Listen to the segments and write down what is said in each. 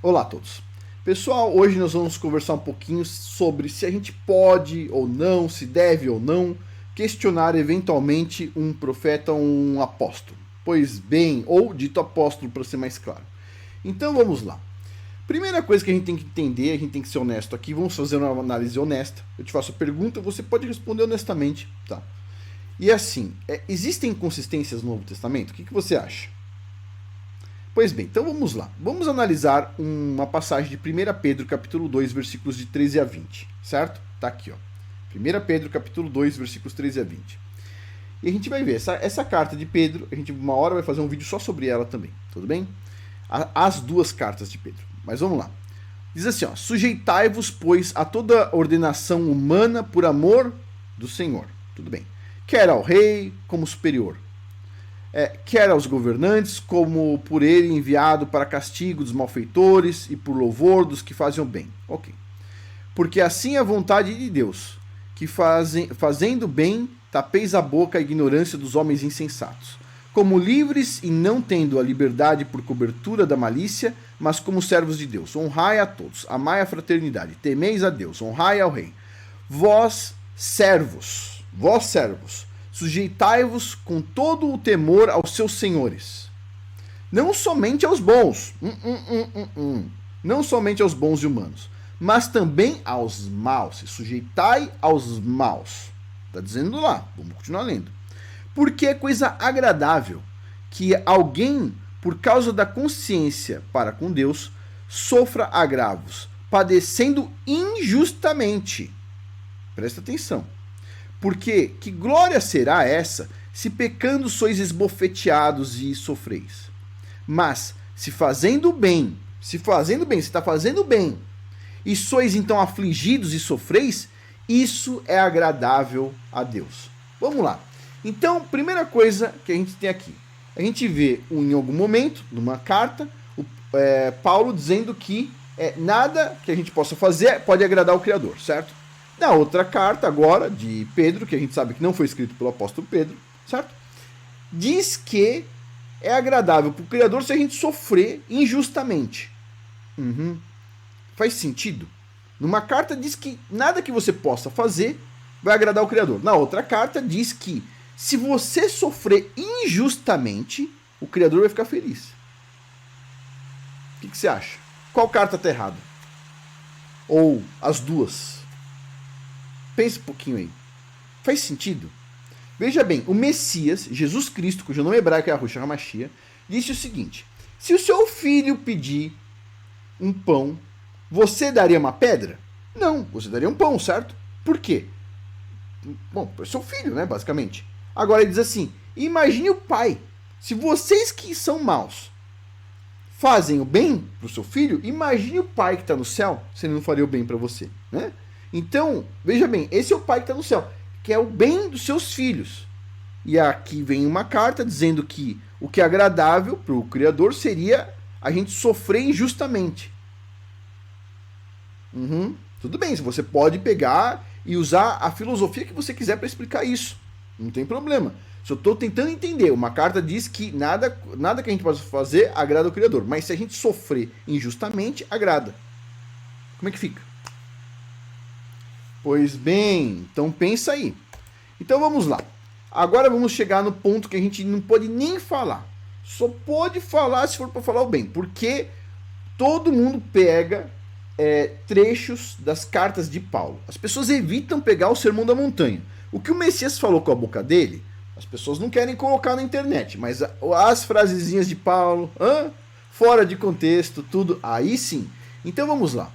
Olá a todos. Pessoal, hoje nós vamos conversar um pouquinho sobre se a gente pode ou não, se deve ou não questionar eventualmente um profeta ou um apóstolo. Pois bem, ou dito apóstolo para ser mais claro. Então vamos lá. Primeira coisa que a gente tem que entender, a gente tem que ser honesto aqui, vamos fazer uma análise honesta. Eu te faço a pergunta, você pode responder honestamente, tá? E assim, existem inconsistências no Novo Testamento? O que você acha? Pois bem, então vamos lá. Vamos analisar uma passagem de 1 Pedro, capítulo 2, versículos de 13 a 20, certo? Tá aqui, ó. 1 Pedro, capítulo 2, versículos 13 a 20. E a gente vai ver, essa carta de Pedro, a gente uma hora vai fazer um vídeo só sobre ela também, tudo bem? As duas cartas de Pedro. Mas vamos lá. Diz assim, ó: sujeitai-vos, pois, a toda ordenação humana por amor do Senhor. Tudo bem. Quer ao rei como superior, quer aos governantes, como por ele enviado para castigo dos malfeitores e por louvor dos que fazem o bem. Ok. Porque assim é a vontade de Deus, que fazendo bem, tapeis a boca à ignorância dos homens insensatos. Como livres e não tendo a liberdade por cobertura da malícia, mas como servos de Deus. Honrai a todos, amai a fraternidade, temeis a Deus, honrai ao rei. Vós servos, sujeitai-vos com todo o temor aos seus senhores. Não somente aos bons, não somente aos bons e humanos, mas também aos maus. Se sujeitai aos maus. Está dizendo lá, vamos continuar lendo. Porque é coisa agradável que alguém, por causa da consciência para com Deus, sofra agravos, padecendo injustamente. Presta atenção. Porque que glória será essa, se pecando sois esbofeteados e sofreis? Mas, se está fazendo bem, e sois então afligidos e sofreis, isso é agradável a Deus. Vamos lá. Então, primeira coisa que a gente tem aqui. A gente vê em algum momento, numa carta, Paulo dizendo que nada que a gente possa fazer pode agradar o Criador, certo? Na outra carta, agora, de Pedro, que a gente sabe que não foi escrito pelo apóstolo Pedro, certo? Diz que é agradável para o Criador se a gente sofrer injustamente. Faz sentido? Numa carta diz que nada que você possa fazer vai agradar o Criador. Na outra carta diz que se você sofrer injustamente, o Criador vai ficar feliz. O que você acha? Qual carta está errada? Ou as duas? Pense um pouquinho aí. Faz sentido? Veja bem, o Messias, Jesus Cristo, cujo nome hebraico é Yahushua HaMashiach, disse o seguinte: se o seu filho pedir um pão, você daria uma pedra? Não, você daria um pão, certo? Por quê? Bom, é seu filho, né, basicamente. Agora ele diz assim: imagine o pai. Se vocês que são maus fazem o bem para o seu filho, imagine o pai que está no céu, se ele não faria o bem para você, né? Então, veja bem, esse é o pai que está no céu, que é o bem dos seus filhos. E aqui vem uma carta dizendo que o que é agradável para o Criador seria a gente sofrer injustamente. Tudo bem, você pode pegar e usar a filosofia que você quiser para explicar isso. Não tem problema. Só estou tentando entender. Uma carta diz que nada que a gente possa fazer agrada ao Criador. Mas se a gente sofrer injustamente, agrada. Como é que fica? Pois bem, então pensa aí. Então vamos lá. Agora vamos chegar no ponto que a gente não pode nem falar. Só pode falar se for para falar o bem. Porque todo mundo pega trechos das cartas de Paulo. As pessoas evitam pegar o Sermão da Montanha. O que o Messias falou com a boca dele, as pessoas não querem colocar na internet, mas as frasezinhas de Paulo, fora de contexto, tudo, aí sim. Então vamos lá.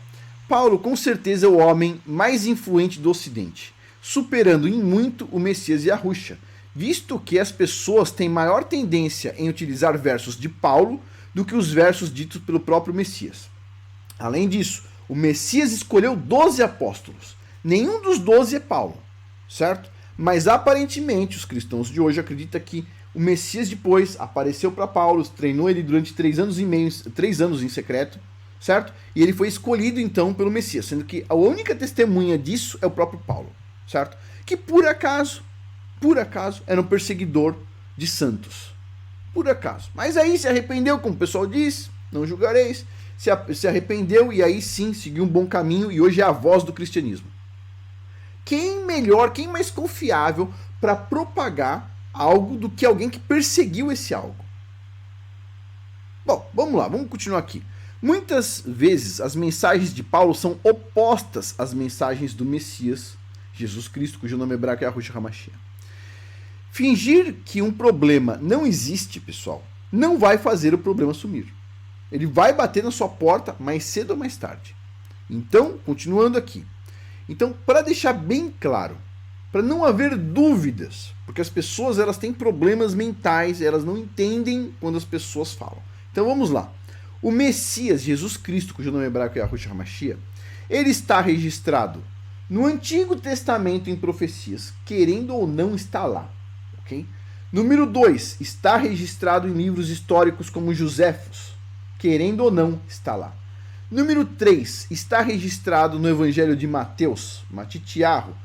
Paulo com certeza é o homem mais influente do Ocidente, superando em muito o Messias e Yahushua, visto que as pessoas têm maior tendência em utilizar versos de Paulo do que os versos ditos pelo próprio Messias. Além disso, o Messias escolheu 12 apóstolos. Nenhum dos 12 é Paulo, certo? Mas aparentemente os cristãos de hoje acreditam que o Messias depois apareceu para Paulo, treinou ele durante 3 anos e meio, 3 anos em secreto, certo? E ele foi escolhido então pelo Messias, sendo que a única testemunha disso é o próprio Paulo, certo? Que por acaso, era um perseguidor de santos. Por acaso. Mas aí se arrependeu, como o pessoal diz, não julgareis. se arrependeu e aí sim seguiu um bom caminho e hoje é a voz do cristianismo. Quem melhor, quem mais confiável para propagar algo do que alguém que perseguiu esse algo? Bom, vamos lá, vamos continuar aqui. Muitas vezes as mensagens de Paulo são opostas às mensagens do Messias, Jesus Cristo, cujo nome hebraico é Yahushua HaMashiach. Fingir que um problema não existe, pessoal, não vai fazer o problema sumir. Ele vai bater na sua porta mais cedo ou mais tarde. Então, continuando aqui. Então, para deixar bem claro, para não haver dúvidas, porque as pessoas elas têm problemas mentais, elas não entendem quando as pessoas falam. Então vamos lá. O Messias, Jesus Cristo, cujo nome hebraico é Yahushua HaMashiach, ele está registrado no Antigo Testamento em profecias, querendo ou não está lá. Okay? Número 2, está registrado em livros históricos como Joséfos, querendo ou não está lá. Número 3, está registrado no Evangelho de Mateus, Matitiarro,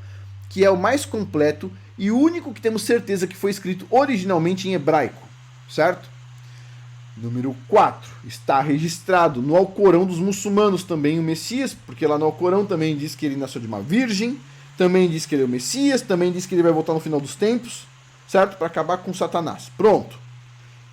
que é o mais completo e o único que temos certeza que foi escrito originalmente em hebraico, certo? Número 4, está registrado no Alcorão dos muçulmanos também o Messias, porque lá no Alcorão também diz que ele nasceu de uma virgem, também diz que ele é o Messias, também diz que ele vai voltar no final dos tempos, certo? Para acabar com Satanás. Pronto.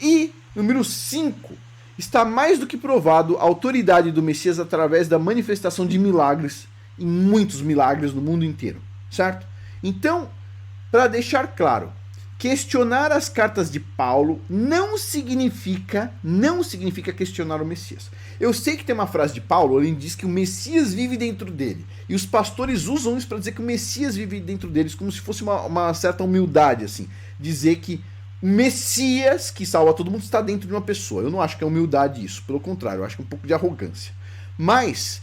E número 5, está mais do que provado a autoridade do Messias através da manifestação de milagres, em muitos milagres no mundo inteiro, certo? Então, para deixar claro, questionar as cartas de Paulo não significa questionar o Messias. Eu sei que tem uma frase de Paulo, ele diz que o Messias vive dentro dele. E os pastores usam isso para dizer que o Messias vive dentro deles, como se fosse uma certa humildade, assim. Dizer que o Messias, que salva todo mundo, está dentro de uma pessoa. Eu não acho que é humildade isso, pelo contrário, eu acho que é um pouco de arrogância. Mas,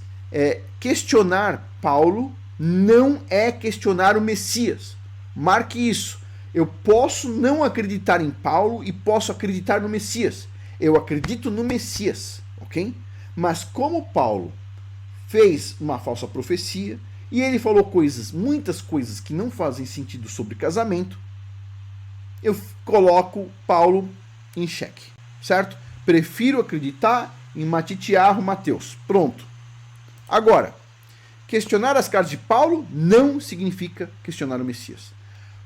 questionar Paulo não é questionar o Messias. Marque isso. Eu posso não acreditar em Paulo e posso acreditar no Messias. Eu acredito no Messias, ok? Mas como Paulo fez uma falsa profecia e ele falou muitas coisas que não fazem sentido sobre casamento, eu coloco Paulo em xeque, certo? Prefiro acreditar em Matitiarro Mateus. Pronto. Agora, questionar as cartas de Paulo não significa questionar o Messias.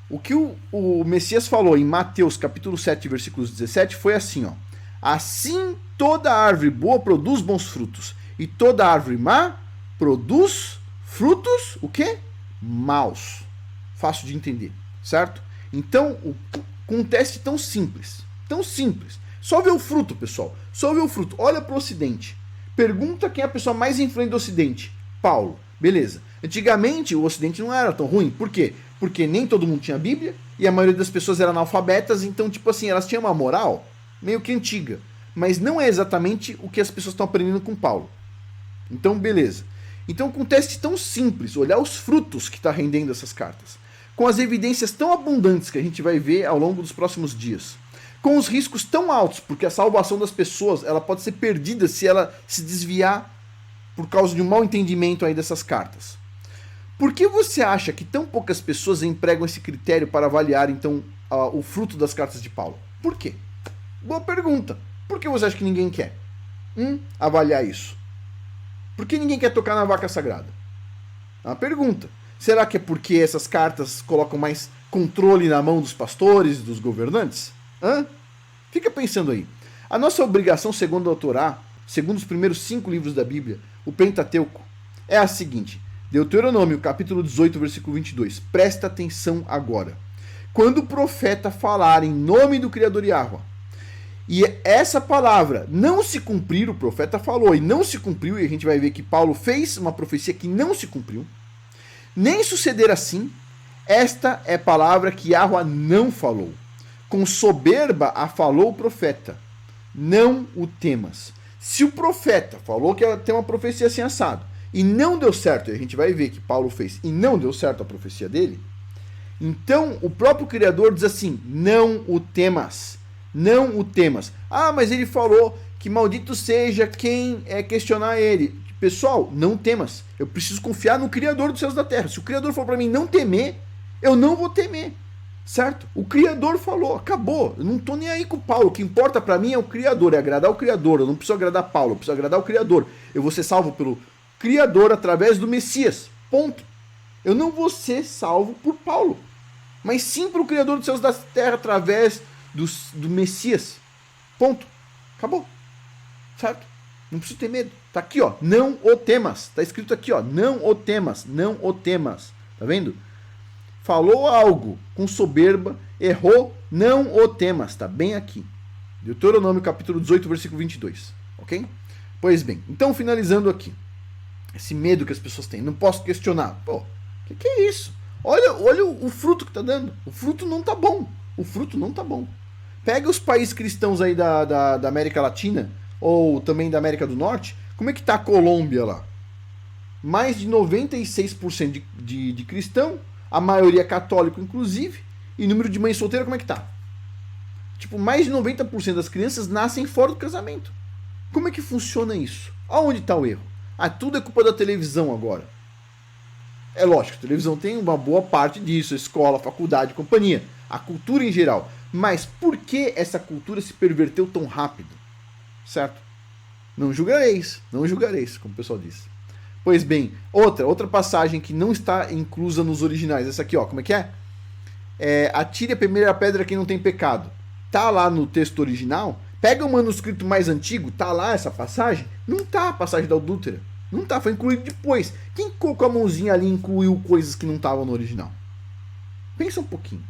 O que o Messias falou em Mateus capítulo 7, versículos 17, foi assim, ó. Assim toda árvore boa produz bons frutos, e toda árvore má produz frutos, o quê? Maus. Fácil de entender, certo? Então, com um teste tão simples, só ver o fruto, pessoal, só ver o fruto. Olha para o Ocidente, pergunta quem é a pessoa mais influente do Ocidente. Paulo, beleza. Antigamente o Ocidente não era tão ruim, por quê? Porque nem todo mundo tinha Bíblia, e a maioria das pessoas eram analfabetas, então, tipo assim, elas tinham uma moral meio que antiga. Mas não é exatamente o que as pessoas estão aprendendo com Paulo. Então, beleza. Então, com um teste tão simples, olhar os frutos que está rendendo essas cartas, com as evidências tão abundantes que a gente vai ver ao longo dos próximos dias, com os riscos tão altos, porque a salvação das pessoas ela pode ser perdida se ela se desviar por causa de um mau entendimento aí dessas cartas. Por que você acha que tão poucas pessoas empregam esse critério para avaliar, então, o fruto das cartas de Paulo? Por quê? Boa pergunta. Por que você acha que ninguém quer avaliar isso? Por que ninguém quer tocar na vaca sagrada? É uma pergunta. Será que é porque essas cartas colocam mais controle na mão dos pastores, dos governantes? Fica pensando aí. A nossa obrigação, segundo a Torá, segundo os primeiros 5 livros da Bíblia, o Pentateuco, é a seguinte. Deuteronômio, capítulo 18, versículo 22. Presta atenção agora. Quando o profeta falar em nome do Criador Yahuwah, e essa palavra não se cumprir, o profeta falou e não se cumpriu, e a gente vai ver que Paulo fez uma profecia que não se cumpriu, nem suceder assim, esta é palavra que Yahuwah não falou. Com soberba a falou o profeta. Não o temas. Se o profeta falou que ela tem uma profecia assim assado, e não deu certo, e a gente vai ver que Paulo fez, e não deu certo a profecia dele, então o próprio Criador diz assim, não o temas, não o temas. Ah, mas ele falou que maldito seja quem questionar ele. Pessoal, não temas, eu preciso confiar no Criador dos céus e da terra. Se o Criador falou para mim não temer, eu não vou temer. Certo? O Criador falou, acabou. Eu não tô nem aí com o Paulo. O que importa para mim é o Criador, é agradar o Criador. Eu não preciso agradar Paulo, eu preciso agradar o Criador. Eu vou ser salvo pelo Criador através do Messias. Ponto. Eu não vou ser salvo por Paulo, mas sim pelo Criador dos céus e da terra através do Messias. Ponto. Acabou. Certo? Não preciso ter medo. Tá aqui, ó. Não o temas. Tá escrito aqui, ó. Não o temas. Não o temas. Tá vendo? Falou algo com soberba, errou, não o temas. Tá bem aqui. Deuteronômio capítulo 18, versículo 22. Ok? Pois bem. Então, finalizando aqui. Esse medo que as pessoas têm. Não posso questionar. Pô, o que é isso? Olha o fruto que tá dando. O fruto não tá bom. O fruto não tá bom. Pega os países cristãos aí da América Latina, ou também da América do Norte. Como é que tá a Colômbia lá? Mais de 96% de cristão, a maioria católico inclusive, e o número de mães solteiras como é que tá? Tipo, mais de 90% das crianças nascem fora do casamento. Como é que funciona isso? Aonde está o erro? Ah, tudo é culpa da televisão agora. É lógico, a televisão tem uma boa parte disso, a escola, a faculdade, a companhia, a cultura em geral. Mas por que essa cultura se perverteu tão rápido? Certo? Não julgareis, como o pessoal diz. Pois bem, outra passagem que não está inclusa nos originais, essa aqui, ó, como é que é? Atire a primeira pedra quem não tem pecado. Tá lá no texto original. Pega o manuscrito mais antigo, tá lá essa passagem? Não tá a passagem da adúltera. Não tá, foi incluído depois. Quem colocou a mãozinha ali e incluiu coisas que não estavam no original? Pensa um pouquinho.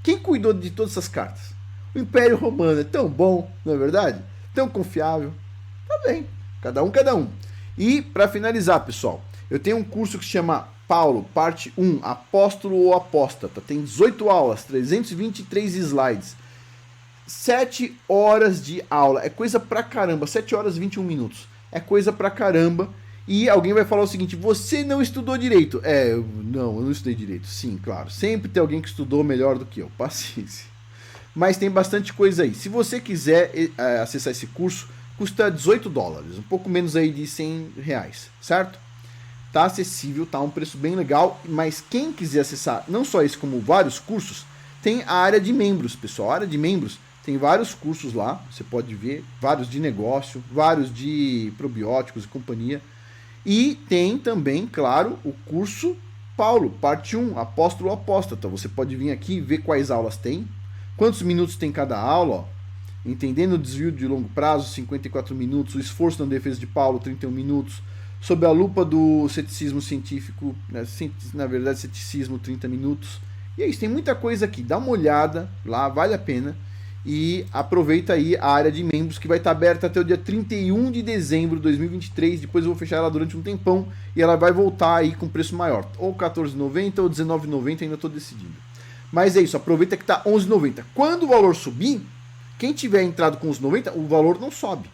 Quem cuidou de todas essas cartas? O Império Romano é tão bom, não é verdade? Tão confiável. Tá bem, cada um. E para finalizar, pessoal, eu tenho um curso que se chama Paulo, parte 1, Apóstolo ou Apóstata. Tem 18 aulas, 323 slides. 7 horas de aula. É coisa pra caramba. 7 horas e 21 minutos. É coisa pra caramba. E alguém vai falar o seguinte: você não estudou direito. Eu não estudei direito. Sim, claro. Sempre tem alguém que estudou melhor do que eu. Paciência. Mas tem bastante coisa aí. Se você quiser acessar esse curso, custa $18. Um pouco menos aí de R$100. Certo? Tá acessível, tá um preço bem legal. Mas quem quiser acessar não só esse, como vários cursos, tem a área de membros, pessoal. A área de membros tem vários cursos lá, você pode ver, vários de negócio, vários de probióticos e companhia. E tem também, claro, o curso Paulo, parte 1, Apóstolo ou Apóstata. Você pode vir aqui e ver quais aulas tem, quantos minutos tem cada aula, ó. Entendendo o desvio de longo prazo, 54 minutos, o esforço na defesa de Paulo, 31 minutos, sob a lupa do ceticismo científico, né, na verdade ceticismo, 30 minutos. E é isso, tem muita coisa aqui, dá uma olhada lá, vale a pena. E aproveita aí a área de membros que vai estar aberta até o dia 31 de dezembro de 2023. Depois eu vou fechar ela durante um tempão e ela vai voltar aí com preço maior. Ou R$14,90 ou R$19,90, ainda estou decidindo. Mas é isso, aproveita que está R$11,90. Quando o valor subir, quem tiver entrado com os 90, o valor não sobe.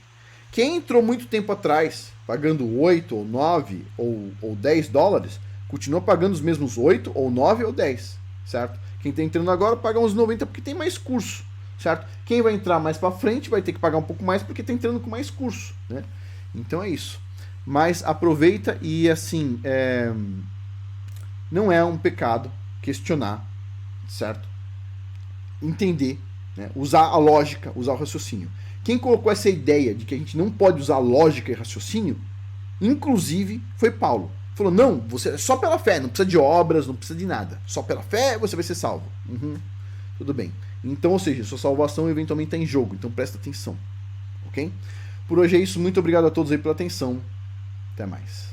Quem entrou muito tempo atrás, pagando 8 ou 9 ou $10, continua pagando os mesmos 8 ou 9 ou 10, certo? Quem está entrando agora paga uns 90 porque tem mais curso. Certo? Quem vai entrar mais para frente vai ter que pagar um pouco mais porque está entrando com mais curso, né? Então é isso. Mas aproveita e assim, não é um pecado questionar, certo? Entender, né? Usar a lógica, usar o raciocínio. Quem colocou essa ideia de que a gente não pode usar lógica e raciocínio, inclusive, foi Paulo. Falou, não, você só pela fé, não precisa de obras, não precisa de nada. Só pela fé você vai ser salvo. Tudo bem. Então, ou seja, sua salvação eventualmente está em jogo. Então presta atenção. Ok? Por hoje é isso. Muito obrigado a todos aí pela atenção. Até mais.